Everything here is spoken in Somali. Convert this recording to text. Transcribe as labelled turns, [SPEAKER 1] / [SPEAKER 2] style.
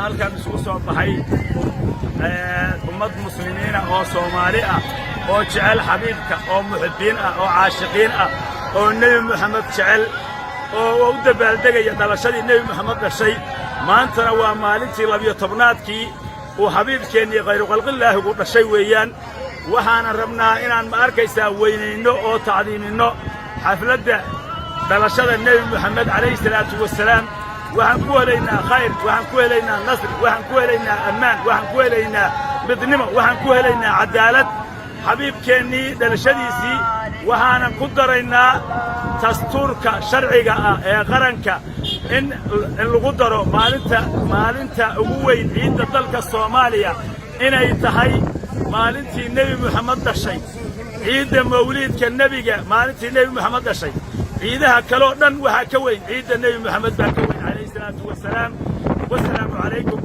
[SPEAKER 1] halkan isugu soo baxay ummad muslimiina oo Soomaali ah oo jecel xabiibka oo muxibbiin ah oo caashiqiin ah oo Nabi Muhammad jecel oo u dabaaldegaya dhalashadii Nabi Muhammad dhashay maantana waa maalintii 12aadkii uu xabiibkeennii khayru khalqillaahi ugu dhashay weeyaan waxaana rabnaa inaan ma arkaysaa weynayno oo tacdiiminno xafladda dhalashada Nabi Muhammad calayhi salaatu wasalaam waxaan ku helaynaa khayr waxaan ku helaynaa nasr waxaan ku helaynaa ammaan waxaan ku helaynaa midnimo waxaan ku helaynaa cadaalad xabiibkeennii dhalashadiisii waxaanan ku daraynaa dastuurka sharciga ah ee qaranka in lagu daro maalinta ugu weyn ciidda dalka Soomaaliya inay tahay maalintii Nabi Muhammad dhashay ciidda mawliidka nabiga maalintii Nabi Muhammad dhashay ciidaha kale dhan waxa ka weyn ciidda Nabi Muhammad baa ka weyn calayhi salaatu wasalaam wassalaamu calaykum.